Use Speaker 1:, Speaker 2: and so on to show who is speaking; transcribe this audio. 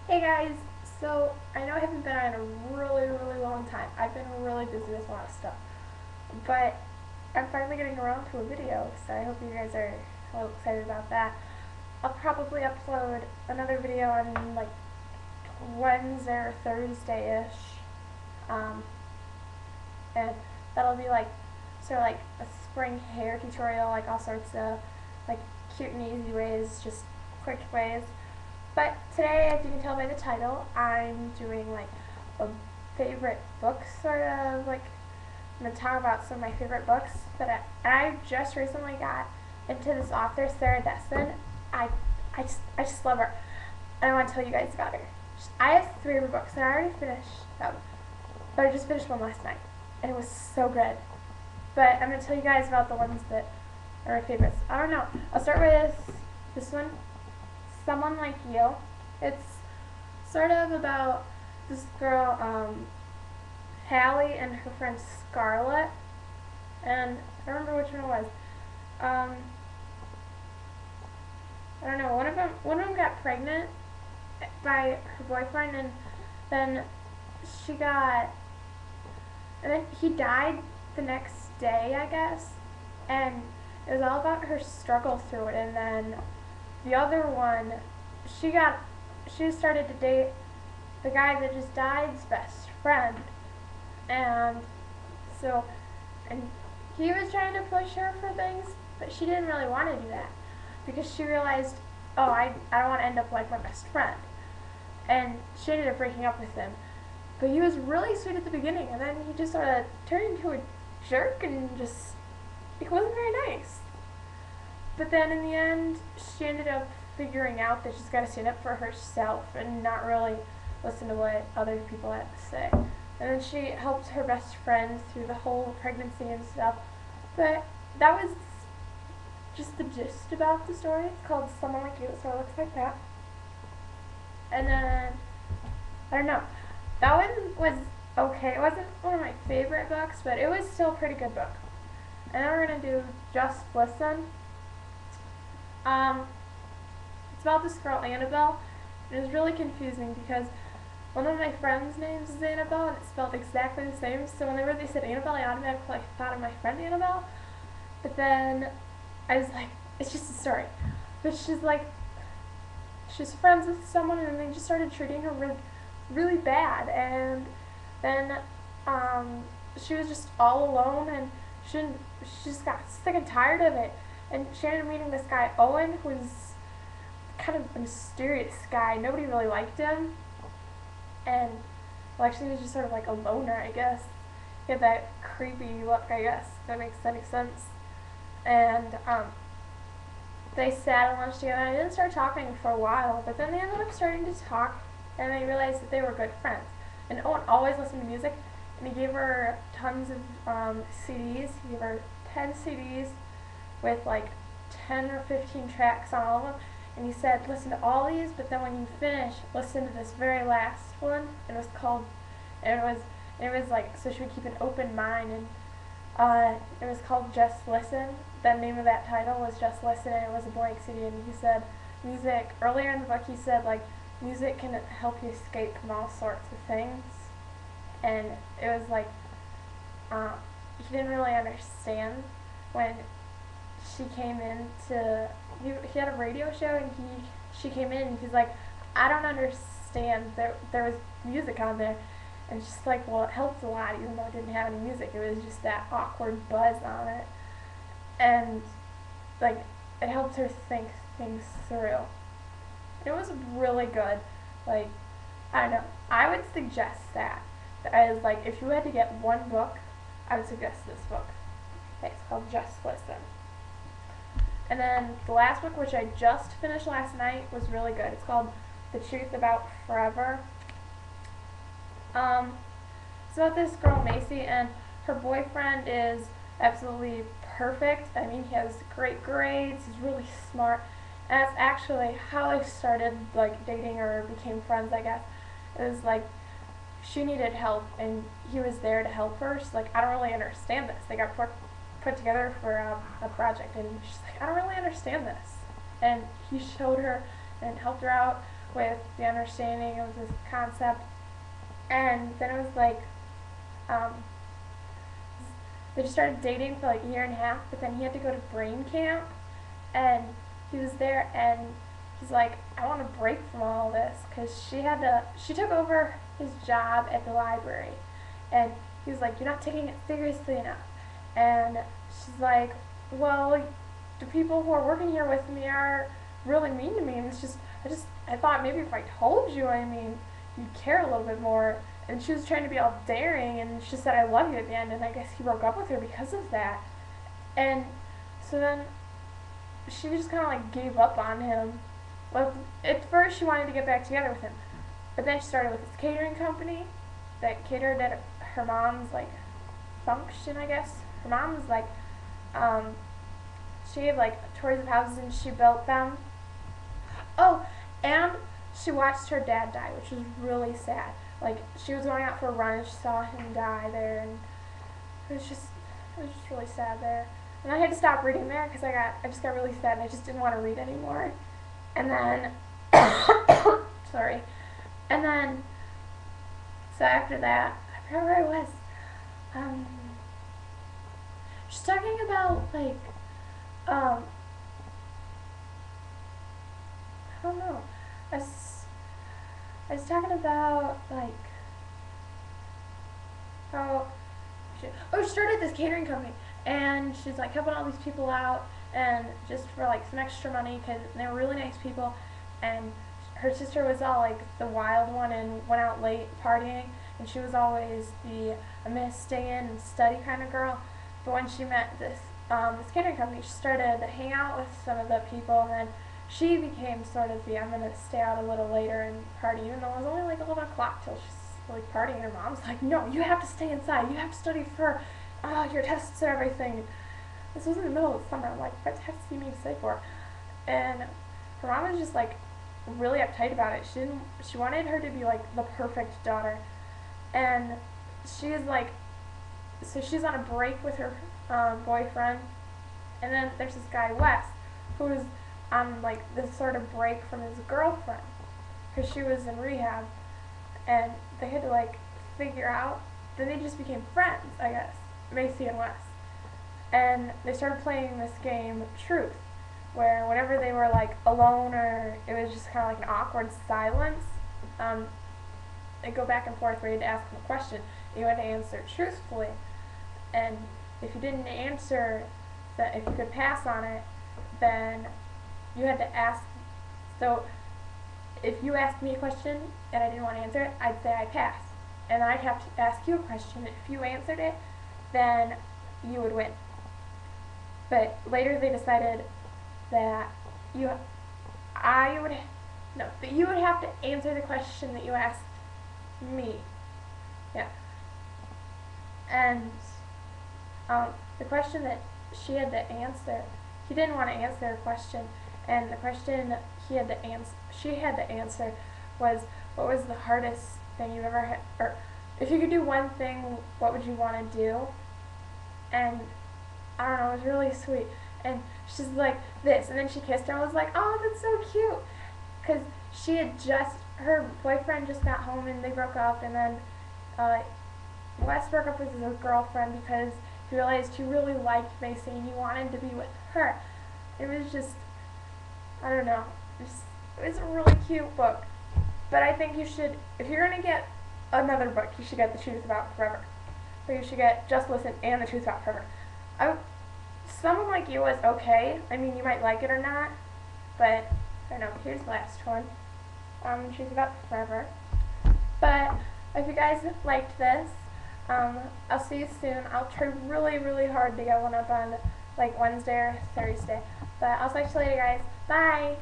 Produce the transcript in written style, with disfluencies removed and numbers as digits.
Speaker 1: Hey guys, so I know I haven't been on in a really long time. I've been really busy with a lot of stuff, but I'm finally getting around to a video, so I hope you guys are a little excited about that. I'll probably upload another video on like Wednesday or Thursday-ish, um, and that'll be like sort of like a spring hair tutorial, like all sorts of like cute and easy ways, just quick ways. But today, as you can tell by the title, I'm doing like a favorite book sort of like I'm gonna talk about some of my favorite books. I just recently got into this author, Sarah Dessen. I I just love her, and I want to tell you guys about her. I have three of her books, and I already finished them, but I just finished one last night, and it was so good. But I'm gonna tell you guys about the ones that are my favorites. I don't know. I'll start with this one, Someone Like You. It's sort of about this girl, Hallie, and her friend Scarlett, and I don't remember which one it was. Um, I don't know. One of them got pregnant by her boyfriend, and then she got, and then he died the next day, I guess, and it was all about her struggle through it. And then the other one, she got, she started to date the guy that just died's best friend, and so, and he was trying to push her for things, but she didn't really want to do that because she realized, oh, I don't want to end up like my best friend, and she ended up breaking up with him. But he was really sweet at the beginning, and then he just sort of turned into a jerk and just, it wasn't very nice. But then in the end, she ended up figuring out that she's got to stand up for herself and not really listen to what other people have to say. And then she helped her best friend through the whole pregnancy and stuff. But that was just the gist about the story. It's called Someone Like You, so it looks like that. And then, I don't know. That one was okay. It wasn't one of my favorite books, but it was still a pretty good book. And then we're going to do Just Listen. Um, it's about this girl, Annabelle. It was really confusing because one of my friends' names is Annabelle and it's spelled exactly the same. So whenever they said Annabelle, I automatically thought of my friend Annabelle. But then I was like, it's just a story. But she's friends with someone and they just started treating her really bad. And then she was just all alone and she just got sick and tired of it. And she ended up meeting this guy, Owen, who was kind of a mysterious guy. Nobody really liked him. And, well, actually, he was just sort of like a loner, I guess. He had that creepy look, I guess. That makes any sense. And they sat at lunch together, and they didn't start talking for a while, but then they ended up starting to talk, and they realized that they were good friends. And Owen always listened to music, and he gave her tons of CDs. He gave her 10 CDs with like 10 or 15 tracks on all of them. And he said, listen to all these, but then when you finish, listen to this very last one. And it was called, and it was like, so she would keep an open mind. And it was called Just Listen. The name of that title was Just Listen, and it was a blank CD. And he said, music, earlier in the book, he said, like, music can help you escape from all sorts of things. And it was like, he didn't really understand when she came in to, he had a radio show and she came in and he's like, I don't understand, there was music on there. And she's like, well, it helped a lot even though it didn't have any music. It was just that awkward buzz on it. And like, it helped her think things through. It was really good. Like, I don't know, I would suggest that. As like, if you had to get one book, I would suggest this book. Okay, it's called Just Listen. And then the last book, which I just finished last night, was really good. It's called The Truth About Forever. It's about this girl, Macy, and her boyfriend is absolutely perfect. I mean, he has great grades, he's really smart, and that's actually how they started, like, dating or became friends, I guess. It was like, she needed help, and he was there to help her. She's like, I don't really understand this. They got put together for a project, and she's like, I don't really understand this. And he showed her and helped her out with the understanding of this concept. And then it was like, um, they just started dating for like a year and a half, but then he had to go to brain camp, and he was there, and he's like, I want to break from all this, because she took over his job at the library, and he was like, you're not taking it seriously enough, and she's like, well, the people who are working here with me are really mean to me, and I thought maybe if I told you, you'd care a little bit more. And she was trying to be all daring, and she said, I love you at the end, and I guess he broke up with her because of that. And so then she just kind of like gave up on him. Well, at first she wanted to get back together with him, but then she started with this catering company that catered at her mom's like function, I guess. Her mom was like, she gave like tours of houses and she built them. Oh, and she watched her dad die, which was really sad. Like, she was going out for a run and she saw him die there, and it was just really sad there. And I had to stop reading there because I just got really sad and I just didn't want to read anymore. And then, sorry. And then, so after that, I forgot where I was. She's talking about like, I don't know. I was talking about like how she started this catering company, and she's like helping all these people out, and just for like some extra money because they were really nice people, and her sister was all like the wild one and went out late partying, and she was always the I'm gonna stay in and study kind of girl. But when she met this catering company, she started to hang out with some of the people, and then she became sort of the I'm gonna stay out a little later and party, even though it was only like 11 o'clock till she's like partying. Her mom's like, no, you have to stay inside. You have to study for your tests and everything. This was in the middle of the summer. I'm like, what tests do you mean to stay for? And her mom was just like really uptight about it. She wanted her to be like the perfect daughter, and she's like, so she's on a break with her boyfriend, and then there's this guy Wes who's on like this sort of break from his girlfriend because she was in rehab, and they had to like figure out. Then they just became friends, I guess, Macy and Wes, and they started playing this game, Truth, where whenever they were like alone or it was just kind of like an awkward silence, they'd go back and forth where you'd ask them a question, and you had to answer truthfully, and if you didn't answer that, if you could pass on it, then you had to ask. So if you asked me a question and I didn't want to answer it, I'd say I pass, and I'd have to ask you a question. If you answered it, then you would win. But later they decided that you would have to answer the question that you asked me. Yeah. And the question that she had to answer, he didn't want to answer a question, and the question she had to answer was, what was the hardest thing you ever had, or if you could do one thing, what would you want to do? And I don't know, it was really sweet. And she's like this, and then she kissed her and was like, oh, that's so cute. Because her boyfriend just got home and they broke up, and then Wes broke up with his girlfriend because he realized he really liked Macy and he wanted to be with her. It was just, I don't know, it was a really cute book. But I think you should, if you're going to get another book, you should get The Truth About Forever. Or you should get Just Listen and The Truth About Forever. Someone Like You was okay. I mean, you might like it or not, but I don't know. Here's the last one. Truth About Forever. But if you guys liked this, I'll see you soon. I'll try really, really hard to get one up on like Wednesday or Thursday. But I'll talk to you later, guys. Bye!